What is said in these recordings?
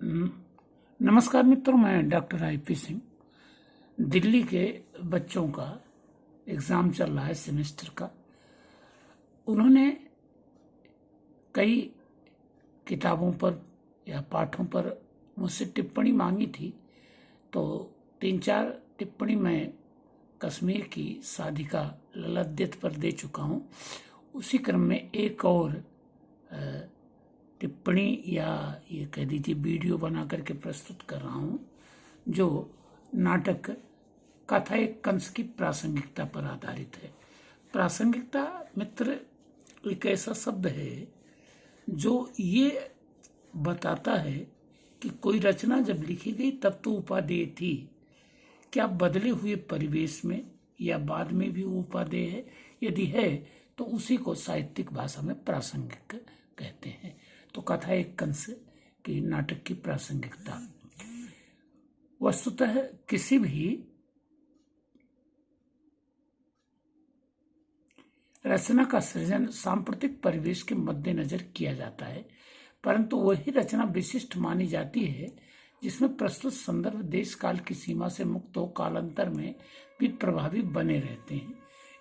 न- नमस्कार मित्रों, मैं डॉक्टर आईपी सिंह। दिल्ली के बच्चों का एग्ज़ाम चल रहा है सेमेस्टर का। उन्होंने कई किताबों पर या पाठों पर मुझसे टिप्पणी मांगी थी, तो 3-4 टिप्पणी मैं कश्मीर की साधिका ललद्दीत पर दे चुका हूँ। उसी क्रम में एक और टिप्पणी या ये कह दीजिए वीडियो बना करके प्रस्तुत कर रहा हूँ, जो नाटक कथा एक कंस की प्रासंगिकता पर आधारित है। प्रासंगिकता मित्र एक ऐसा शब्द है जो ये बताता है कि कोई रचना जब लिखी गई तब तो उपादेय थी, क्या बदले हुए परिवेश में या बाद में भी वो उपादेय है? यदि है तो उसी को साहित्यिक भाषा में प्रासंगिक कहते हैं। तो कथा एक कंस की नाटक की प्रासंगिकता वस्तुतः किसी भी रचना का सृजन सांप्रतिक परिवेश के मद्देनजर किया जाता है, परंतु वही रचना विशिष्ट मानी जाती है जिसमें प्रस्तुत संदर्भ देश काल की सीमा से मुक्त हो कालांतर में भी प्रभावी बने रहते हैं।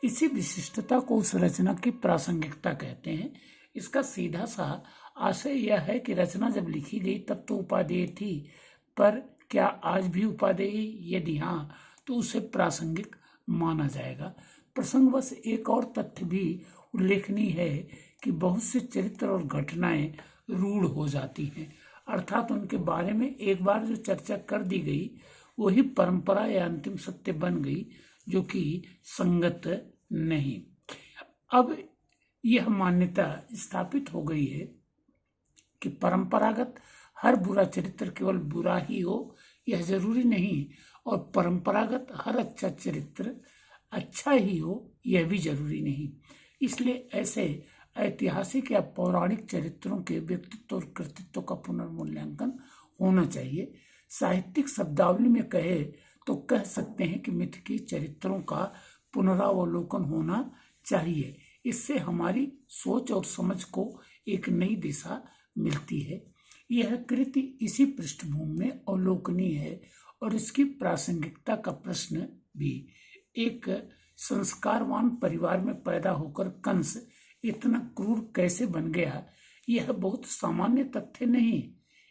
इसी विशिष्टता को उस रचना की प्रासंगिकता कहते हैं। इसका सीधा सा आशय यह है कि रचना जब लिखी गई तब तो उपादेय थी, पर क्या आज भी उपादेय? यदि हाँ, तो उसे प्रासंगिक माना जाएगा। प्रसंगवश एक और तथ्य भी उल्लेखनीय है कि बहुत से चरित्र और घटनाएं रूढ़ हो जाती हैं, अर्थात उनके बारे में एक बार जो चर्चा कर दी गई वही परंपरा या अंतिम सत्य बन गई, जो कि संगत नहीं। अब यह मान्यता स्थापित हो गई है कि परंपरागत हर बुरा चरित्र केवल बुरा ही हो, यह जरूरी नहीं, और परंपरागत हर अच्छा चरित्र अच्छा ही हो, यह भी जरूरी नहीं। इसलिए ऐसे ऐतिहासिक या पौराणिक चरित्रों के व्यक्तित्व और कृतित्व का पुनर्मूल्यांकन होना चाहिए। साहित्यिक शब्दावली में कहे तो कह सकते हैं कि मिथ की चरित्रों का पुनरावलोकन होना चाहिए। इससे हमारी सोच और समझ को एक नई दिशा मिलती है। यह कृति इसी पृष्ठभूमि में अवलोकनीय है और इसकी प्रासंगिकता का प्रश्न भी। एक संस्कारवान परिवार में पैदा होकर कंस इतना क्रूर कैसे बन गया, यह बहुत सामान्य तथ्य नहीं।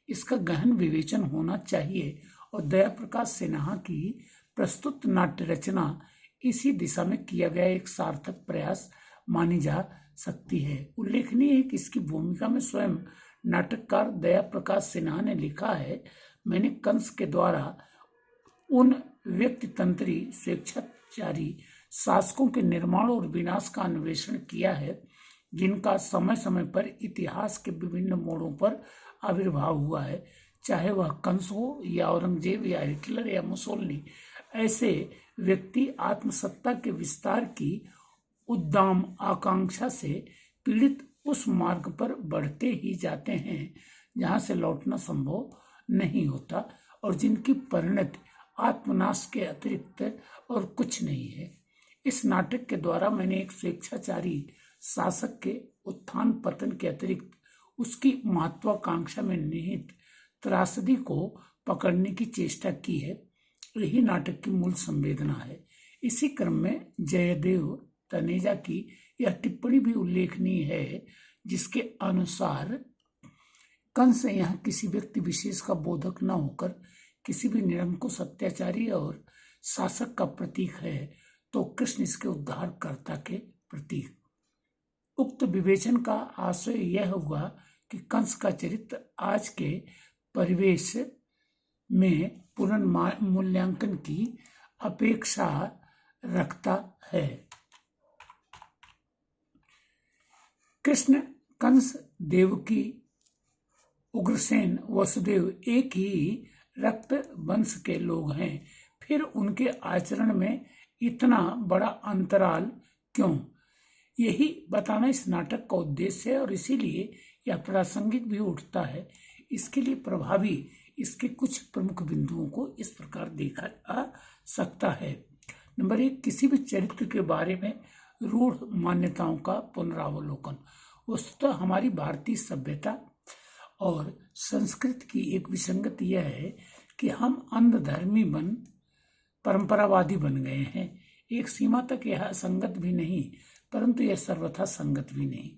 इसका गहन विवेचन होना चाहिए और दया प्रकाश सिन्हा की प्रस्तुत नाट्य रचना इसी दिशा में किया गया एक सार्थक प्रयास मानी जा सकती है। उल्लेखनीय है कि इसकी भूमिका में स्वयं नाटककार दया प्रकाश सिन्हा ने लिखा है, मैंने कंस के द्वारा उन व्यक्तितंत्री स्वेच्छाचारी शासकों के निर्माण और विनाश का अन्वेषण किया है जिनका समय समय पर इतिहास के विभिन्न मोड़ों पर आविर्भाव हुआ है, चाहे वह कंस हो या औरंगजेब या हिटलर या मुसोलिनी। ऐसे व्यक्ति आत्मसत्ता के विस्तार की उद्दाम आकांक्षा से पीड़ित उस मार्ग पर बढ़ते ही जाते हैं जहां से लौटना संभव नहीं होता और जिनकी परिणति आत्मनाश के अतिरिक्त और कुछ नहीं है। इस नाटक के द्वारा मैंने एक स्वेच्छाचारी शासक के उत्थान पतन के अतिरिक्त उसकी महत्वाकांक्षा में निहित त्रासदी को पकड़ने की चेष्टा की है। यही नाटक की मूल संवेदना है। इसी क्रम में जयदेव तनेजा की यह टिप्पणी भी उल्लेखनीय है, जिसके अनुसार कंस यहाँ किसी व्यक्ति विशेष का बोधक न होकर किसी भी निरंकुश अत्याचारी और शासक का प्रतीक है, तो कृष्ण इसके उद्धारकर्ता के प्रतीक। उक्त विवेचन का आशय यह हुआ कि कंस का चरित्र आज के परिवेश में पुनर्मूल्यांकन की अपेक्षा रखता है। कृष्ण, कंस, देवकी, उग्रसेन, वसुदेव एक ही रक्त वंश के लोग हैं, फिर उनके आचरण में इतना बड़ा अंतराल क्यों? यही बताना इस नाटक का उद्देश्य है और इसीलिए यह प्रासंगिक भी उठता है। इसके लिए प्रभावी इसके कुछ प्रमुख बिंदुओं को इस प्रकार देखा जा सकता है। नंबर 1, किसी भी चरित्र के बारे में रूढ़ मान्यताओं का पुनरावलोकन। वस्तुतः हमारी भारतीय सभ्यता और संस्कृत की एक विसंगति यह है कि हम अंधधर्मी परंपरावादी बन गए हैं। एक सीमा तक यह असंगत भी नहीं, परंतु यह सर्वथा संगत भी नहीं।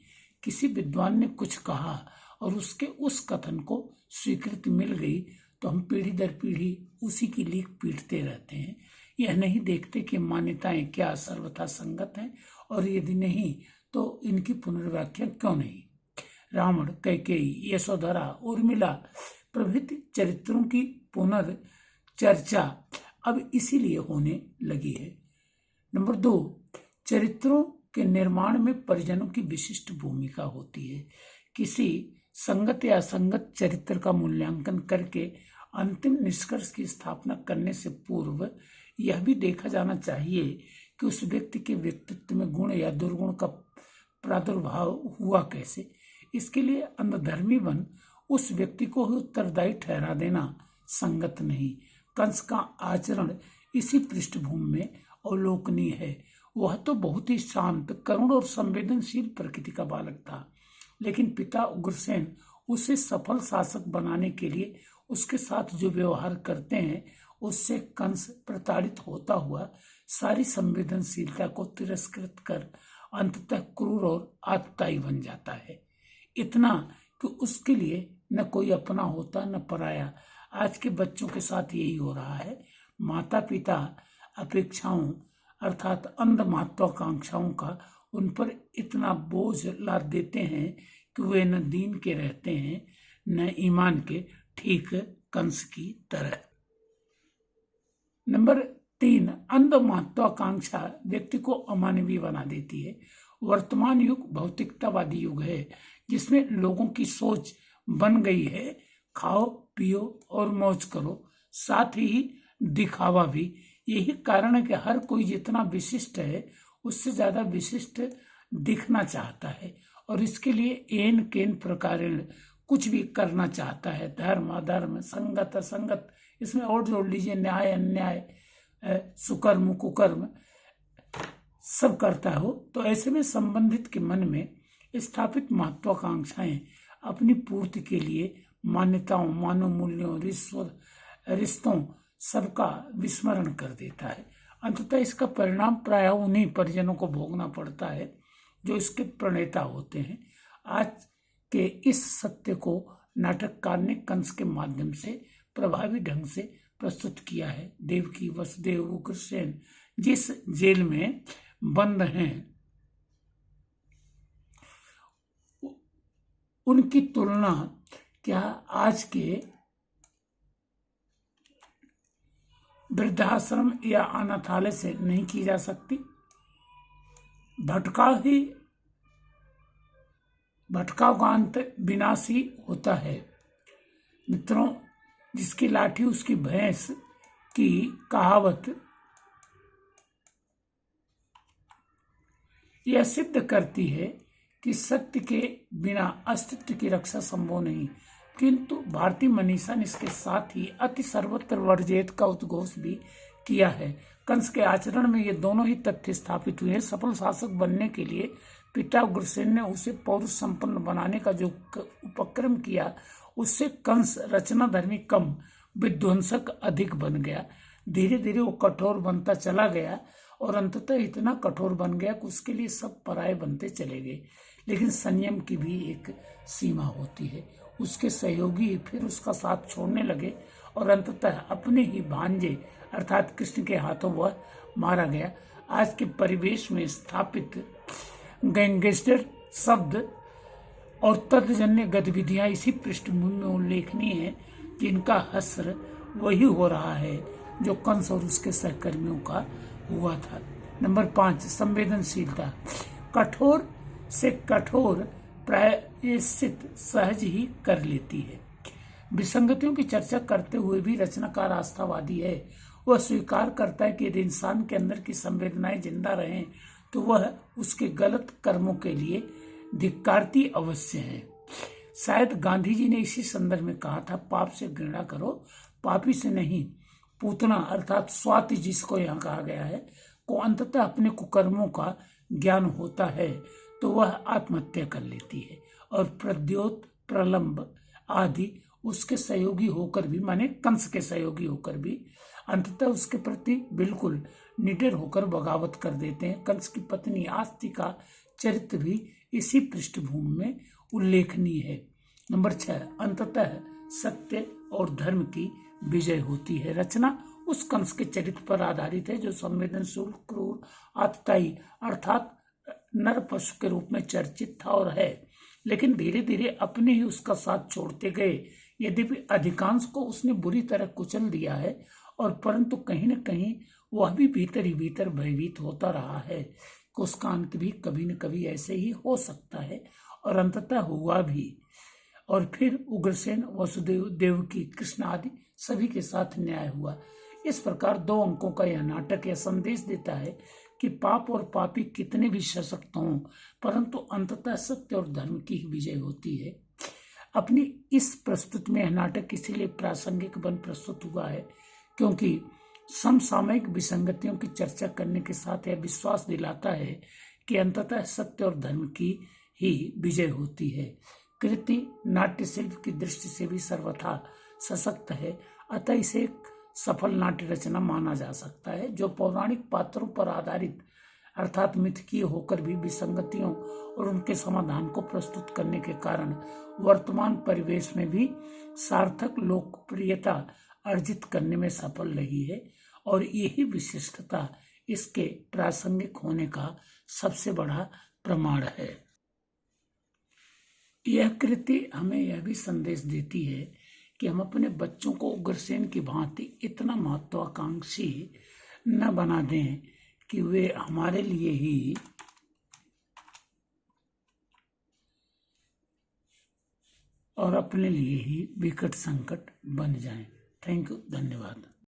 किसी विद्वान ने कुछ कहा और उसके उस कथन को स्वीकृति मिल गई तो हम पीढ़ी दर पीढ़ी उसी की लीक पीटते रहते हैं। यह नहीं देखते कि मान्यताएं क्या सर्वथा संगत हैं, और यदि नहीं तो इनकी पुनर्व्याख्या क्यों नहीं। रावण, कैकेयी, यशोधरा, उर्मिला प्रभृति चरित्रों की पुनर्चर्चा अब इसीलिए होने लगी है। नंबर 2, चरित्रों के निर्माण में परिजनों की विशिष्ट भूमिका होती है। किसी संगत या असंगत चरित्र का मूल्यांकन करके अंतिम निष्कर्ष की स्थापना करने से पूर्व यह भी देखा जाना चाहिए कि उस व्यक्ति के व्यक्तित्व में गुण या दुर्गुण का प्रादुर्भाव हुआ कैसे। इसके लिए अंधधर्मी बन उस व्यक्ति को उत्तरदायी ठहरा देना संगत नहीं। कंस का आचरण इसी पृष्ठभूमि में अवलोकनीय है। वह तो बहुत ही शांत, करुण और संवेदनशील प्रकृति का बालक था, लेकिन पिता उग्रसेन उसे सफल शासक बनाने के लिए उसके साथ जो व्यवहार करते हैं उससे कंस प्रताड़ित होता हुआ सारी संवेदनशीलता को तिरस्कृत कर अंततः क्रूर और आतताई बन जाता है। इतना कि उसके लिए न कोई अपना होता न पराया। आज के बच्चों के साथ यही हो रहा है। माता पिता अपेक्षाओं अर्थात अंध महत्वाकांक्षाओं का उन पर इतना बोझ लाद देते हैं कि वे न दीन के रहते हैं न ईमान के, ठीक कंस की तरह। नंबर 3, अंध महत्वाकांक्षा व्यक्ति को अमानवीय बना देती है। वर्तमान युग भौतिकतावादी युग है, जिसमें लोगों की सोच बन गई है खाओ पियो और मौज करो, साथ ही दिखावा भी। यही कारण है कि हर कोई जितना विशिष्ट है उससे ज्यादा विशिष्ट दिखना चाहता है और इसके लिए एन केन प्रकार कुछ भी करना चाहता है। धर्म अधर्म, संगत असंगत, इसमें और जोड़ लीजिए न्याय अन्याय, सुकर्म कुकर्म, सब करता हो। तो ऐसे में संबंधित के मन में स्थापित महत्वाकांक्षाएं अपनी पूर्ति के लिए मान्यताओं, मानव मूल्यों, रिश्तों सबका विस्मरण कर देता है। अंततः इसका परिणाम प्रायः उन्हीं परिजनों को भोगना पड़ता है जो इसके प्रणेता होते हैं। आज के इस सत्य को नाटककार ने कंस के माध्यम से प्रभावी ढंग से प्रस्तुत किया है। देवकी, वसुदेव, उग्रसेन जिस जेल में बंद हैं उनकी तुलना क्या आज के वृद्धाश्रम या अनाथालय से नहीं की जा सकती। भटकाव का अंत विनाशी होता है। मित्रों, जिसकी लाठी उसकी भैंस की कहावत यह सिद्ध करती है कि सत्य के बिना अस्तित्व की रक्षा संभव नहीं। किंतु भारतीय मनीषा ने इसके साथ ही अति सर्वत्र वर्जेत का उद्घोष भी किया है। कंस के आचरण में ये दोनों ही तथ्य स्थापित हुए। सफल शासक बनने के लिए पिता उग्रसेन ने उसे पौरुष संपन्न बनाने का जो उपक्रम किया, उससे कंस रचनाधर्मी कम, विध्वंसक अधिक बन गया। धीरे धीरे वो कठोर बनता चला गया और अंततः इतना कठोर बन गया कि उसके लिए सब पराये बनते चले गए। लेकिन संयम की भी एक सीमा होती है। उसके सहयोगी फिर उसका साथ छोड़ने लगे और अंततः अपने ही भांजे अर्थात कृष्ण के हाथों वह मारा गया। आज के परिवेश में स्थापित गैंगस्टर शब्द और तत्जन्य गतिविधियां इसी पृष्ठभूमि में उल्लेखनीय है, जिनका हस्र वही हो रहा है जो कंस और उसके सहकर्मियों का हुआ था। नंबर 5, संवेदनशीलता। कठोर से कठोर प्रायश्चित सहज ही कर लेती है। विसंगतियों की चर्चा करते हुए भी रचनाकार आस्थावादी है। वह स्वीकार करता है कि यदि इंसान के अंदर की संवेदनाएं जिंदा रहें तो वह उसके गलत कर्मों के लिए धिक्कारती अवश्य है। शायद गांधी जी ने इसी संदर्भ में कहा था, पाप से घृणा करो, पापी से नहीं। पूतना अर्थात स्वाति जिसको यहाँ कहा गया है को अंततः अपने कुकर्मों का ज्ञान होता है तो वह आत्महत्या कर लेती है और प्रद्योत प्रलंब आदि उसके सहयोगी होकर भी, माने कंस के सहयोगी होकर भी, अंततः उसके प्रति बिल्कुल निडर होकर बगावत कर देते हैं। कंस की पत्नी आस्ती का चरित्र भी इसी पृष्ठभूमि में उल्लेखनीय है। नंबर 6, अंततः सत्य और धर्म की विजय होती है। रचना उस कंस के चरित्र पर आधारित है जो संवेदनशील, क्रूर, आतताई अर्थात नर पशु के रूप में चर्चित था और है, लेकिन धीरे धीरे अपने ही उसका साथ छोड़ते गए। यद्यपि अधिकांश को उसने बुरी तरह कुचल दिया है, और परंतु कहीं न कहीं वह भी भीतर ही भीतर भयभीत होता रहा है कि उसका अंत भी कभी न कभी ऐसे ही हो सकता है, और अंततः हुआ भी। और फिर उग्रसेन, वसुदेव, देवकी, कृष्ण आदि सभी के साथ न्याय हुआ। इस प्रकार 2 अंकों का यह नाटक यह संदेश देता है कि पाप और पापी कितने भी सशक्त हों, परंतु अंततः सत्य और धर्म की ही विजय होती है। अपनी इस प्रस्तुति में यह नाटक इसीलिए प्रासंगिक बन प्रस्तुत हुआ है क्योंकि समसामयिक विसंगतियों की चर्चा करने के साथ यह विश्वास दिलाता है कि अंततः सत्य और धर्म की ही विजय होती है। कृति नाट्य शिल्प की दृष्टि से भी सर्वथा सशक्त है, अतः इसे एक सफल नाट्य रचना माना जा सकता है जो पौराणिक पात्रों पर आधारित अर्थात मिथकीय होकर भी विसंगतियों और उनके समाधान को प्रस्तुत करने के कारण वर्तमान परिवेश में भी सार्थक लोकप्रियता अर्जित करने में सफल रही है, और यही विशिष्टता इसके प्रासंगिक होने का सबसे बड़ा प्रमाण है। यह कृति हमें यह भी संदेश देती है कि हम अपने बच्चों को उग्रसेन की भांति इतना महत्वाकांक्षी न बना दें कि वे हमारे लिए ही और अपने लिए ही विकट संकट बन जाएं। थैंक यू, धन्यवाद।